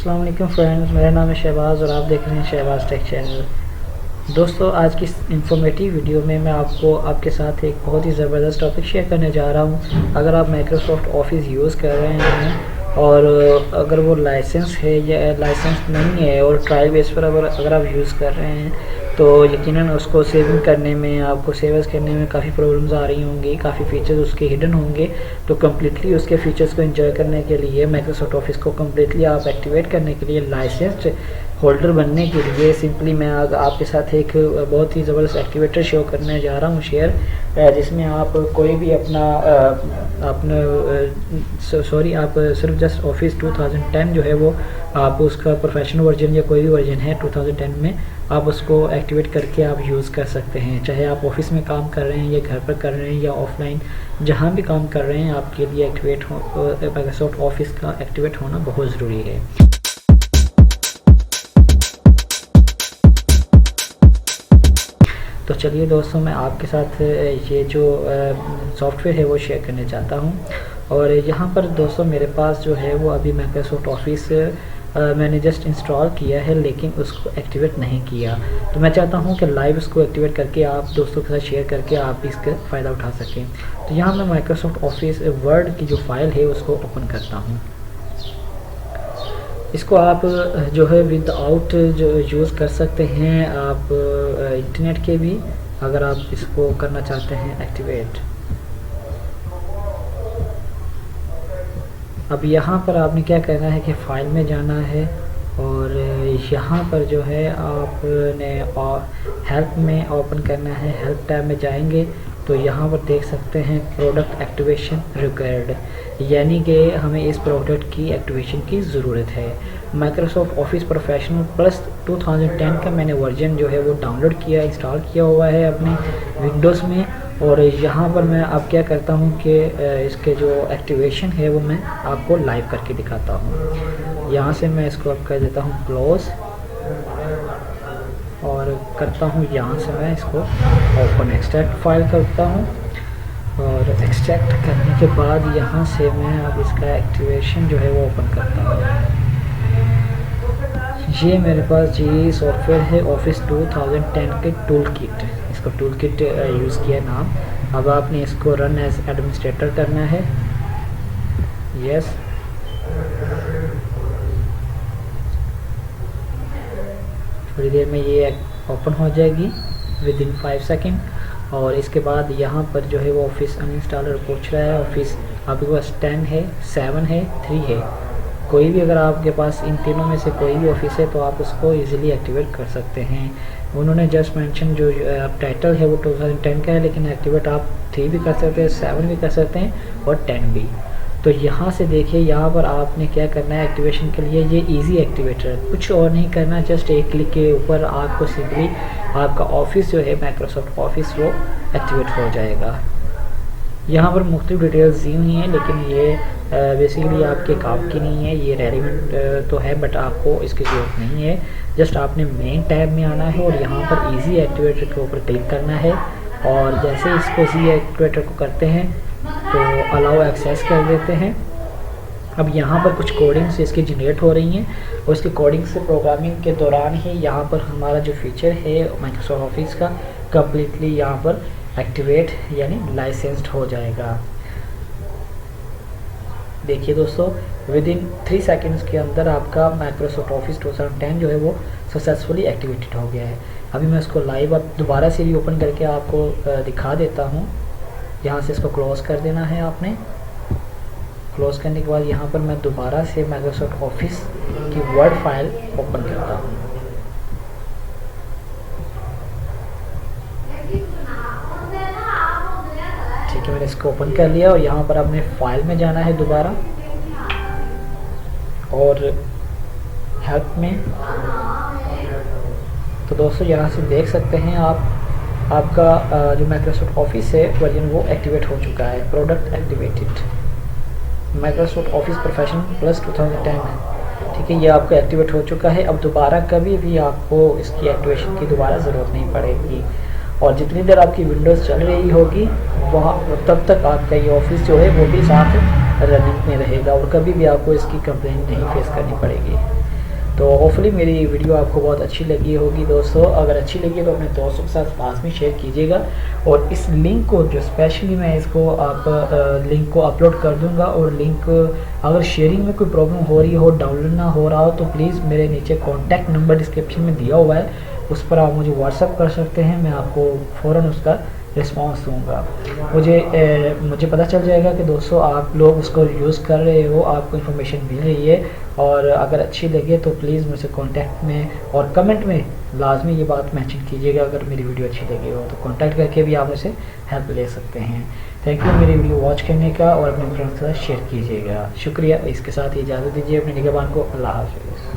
अस्सलाम वालेकुम फ्रेंड्स, मेरा नाम है शहबाज और आप देख रहे हैं शहबाज टेक चैनल। दोस्तों, आज की इंफॉर्मेटिव वीडियो में मैं आपके साथ एक बहुत ही ज़बरदस्त टॉपिक शेयर करने जा रहा हूं। अगर आप माइक्रोसॉफ्ट ऑफिस यूज़ कर रहे हैं और अगर वो लाइसेंस है या लाइसेंस नहीं है और ट्रायल बेस पर अगर आप यूज़ कर रहे हैं तो यकीनन उसको सेविंग करने में, आपको सेवर्स करने में काफ़ी प्रॉब्लम्स आ रही होंगी, काफ़ी फीचर्स उसके हिडन होंगे। तो कम्प्लीटली उसके फीचर्स को एंजॉय करने के लिए, माइक्रोसॉफ्ट ऑफिस को कम्प्लीटली आप एक्टिवेट करने के लिए, लाइसेंस्ड होल्डर बनने के लिए सिंपली मैं आज आपके साथ एक बहुत ही ज़बरदस्त एक्टिवेटर शो करने जा रहा हूँ शेयर, जिसमें आप कोई भी आप सिर्फ जस्ट ऑफिस 2010 जो है वो आप उसका प्रोफेशनल वर्जन या कोई भी वर्जन है 2010 में आप उसको एक्टिवेट करके आप यूज़ कर सकते हैं। चाहे आप ऑफिस में काम कर रहे हैं या घर पर कर रहे हैं या ऑफलाइन जहाँ भी काम कर रहे हैं, आपके लिए माइक्रोसॉफ्ट ऑफिस का एक्टिवेट होना बहुत ज़रूरी है। तो चलिए दोस्तों, मैं आपके साथ ये जो सॉफ्टवेयर है वो शेयर करने चाहता हूँ। और यहाँ पर दोस्तों मेरे पास जो है वो अभी माइक्रोसॉफ्ट ऑफिस मैंने जस्ट इंस्टॉल किया है लेकिन उसको एक्टिवेट नहीं किया। तो मैं चाहता हूँ कि लाइव उसको एक्टिवेट करके आप दोस्तों के साथ शेयर करके आप इसका फ़ायदा उठा सकें। तो यहाँ मैं माइक्रोसॉफ्ट ऑफिस वर्ड की जो फाइल है उसको ओपन करता हूँ। इसको आप जो है विदाउट जो यूज़ कर सकते हैं आप इंटरनेट के भी, अगर आप इसको करना चाहते हैं एक्टिवेट। अब यहाँ पर आपने क्या करना है कि फ़ाइल में जाना है और यहाँ पर जो है आपने हेल्प में ओपन करना है। हेल्प टैब में जाएंगे तो यहाँ पर देख सकते हैं प्रोडक्ट एक्टिवेशन रिक्वायर्ड, यानी कि हमें इस प्रोडक्ट की एक्टिवेशन की ज़रूरत है। माइक्रोसॉफ्ट ऑफिस प्रोफेशनल प्लस 2010 का मैंने वर्जन जो है वो डाउनलोड किया, इंस्टॉल किया हुआ है अपने विंडोज़ में। और यहाँ पर मैं अब क्या करता हूँ कि इसके जो एक्टिवेशन है वो मैं आपको लाइव करके दिखाता हूँ। यहाँ से मैं इसको अब कर देता हूँ क्लोज़ और करता हूँ यहाँ से मैं इसको ओपन एक्सट्रैक्ट फाइल करता हूँ। और एक्सट्रैक्ट करने के बाद यहाँ से मैं अब इसका एक्टिवेशन जो है वो ओपन करता हूँ। ये मेरे पास जी सॉफ्टवेयर है ऑफिस 2010 के टूल किट, इसको टूल किट यूज़ किया नाम। अब आपने इसको रन एज एडमिनिस्ट्रेटर करना है, यस। थोड़ी देर में ये ओपन हो जाएगी विद इन 5 सेकेंड। और इसके बाद यहाँ पर जो है वो ऑफिस अनइंस्टॉलर पूछ रहा है। ऑफिस आपके पास 10 है, 7 है, 3 है, कोई भी अगर आपके पास इन तीनों में से कोई भी ऑफिस है तो आप उसको इजीली एक्टिवेट कर सकते हैं। उन्होंने जस्ट मेंशन जो टाइटल है वो 2010 का है, लेकिन एक्टिवेट आप 3 भी कर सकते हैं, 7 भी कर सकते हैं और 10 भी। तो यहाँ से देखिए, यहाँ पर आपने क्या करना है एक्टिवेशन के लिए, ये इजी एक्टिवेटर है, कुछ और नहीं करना, जस्ट एक क्लिक के ऊपर आपको सिंपली आपका ऑफिस जो है माइक्रोसॉफ्ट ऑफिस वो एक्टिवेट हो जाएगा। यहाँ पर मुख्तलिफ डिटेल्स दी हुई हैं लेकिन ये बेसिकली आपके काम की नहीं है, ये रेलिवेंट तो है बट आपको इसकी ज़रूरत नहीं है। जस्ट आपने मेन टैब में आना है और यहाँ पर इजी एक्टिवेटर के ऊपर क्लिक करना है। और जैसे इसको इजी एक्टिवेटर को करते हैं तो अलाउ एक्सेस कर देते हैं। अब यहाँ पर कुछ कोडिंग्स इसकी जनरेट हो रही हैं और इसकी कोडिंग से प्रोग्रामिंग के दौरान ही यहाँ पर हमारा जो फीचर है माइक्रोसॉफ्ट ऑफिस का कम्प्लीटली यहाँ पर एक्टिवेट यानी लाइसेंस्ड हो जाएगा। देखिए दोस्तों, विद इन 3 सेकेंड्स के अंदर आपका माइक्रोसॉफ्ट ऑफिस 2010 जो है वो सक्सेसफुली एक्टिवेटेड हो गया है। अभी मैं इसको लाइव अब दोबारा से भी ओपन करके आपको दिखा देता हूँ। यहाँ से इसको क्लोज़ कर देना है आपने। क्लोज़ करने के बाद यहाँ पर मैं दोबारा से माइक्रोसॉफ्ट ऑफिस की वर्ड फाइल ओपन करता हूँ। ठीक है, मैंने इसको ओपन कर लिया और यहाँ पर आपने फाइल में जाना है दोबारा और हेल्प में। तो दोस्तों यहाँ से देख सकते हैं आप आपका जो माइक्रोसॉफ्ट ऑफिस है वर्जन वो एक्टिवेट हो चुका है, product activated Microsoft office professional plus 2010 है। ठीक है, ये आपका एक्टिवेट हो चुका है। अब दोबारा कभी भी आपको इसकी एक्टिवेशन की दोबारा ज़रूरत नहीं पड़ेगी और जितनी देर आपकी विंडोज़ चल रही होगी वहाँ तब तक आपका ये ऑफिस जो है वो भी साथ रनिंग में रहेगा और कभी भी आपको इसकी कंप्लेंट नहीं फेस करनी पड़ेगी। तो होपफुली मेरी वीडियो आपको बहुत अच्छी लगी होगी दोस्तों। अगर अच्छी लगी तो अपने दोस्तों के साथ लाजमी शेयर कीजिएगा, और इस लिंक को जो स्पेशली मैं इसको आप लिंक को अपलोड कर दूंगा, और लिंक अगर शेयरिंग में कोई प्रॉब्लम हो रही हो, डाउनलोड ना हो रहा हो, तो प्लीज़ मेरे नीचे कॉन्टैक्ट नंबर डिस्क्रिप्शन में दिया हुआ है, उस पर आप मुझे व्हाट्सअप कर सकते हैं। मैं आपको फ़ौरन उसका रिस्पॉन्स दूंगा। मुझे पता चल जाएगा कि दोस्तों आप लोग उसको यूज़ कर रहे हो, आपको इन्फॉर्मेशन मिल रही है, और अगर अच्छी लगे तो प्लीज़ मुझसे कांटेक्ट में और कमेंट में लाजमी ये बात मेंशन कीजिएगा। अगर मेरी वीडियो अच्छी लगी हो तो कांटेक्ट करके भी आप मुझसे हेल्प ले सकते हैं। थैंक यू मेरी वीडियो वॉच करने का, और अपने फ्रेंड्स के साथ शेयर कीजिएगा। शुक्रिया। इसके साथ ही इजाज़त दीजिए अपने निगहबान को। अल्लाह हाफ़िज़।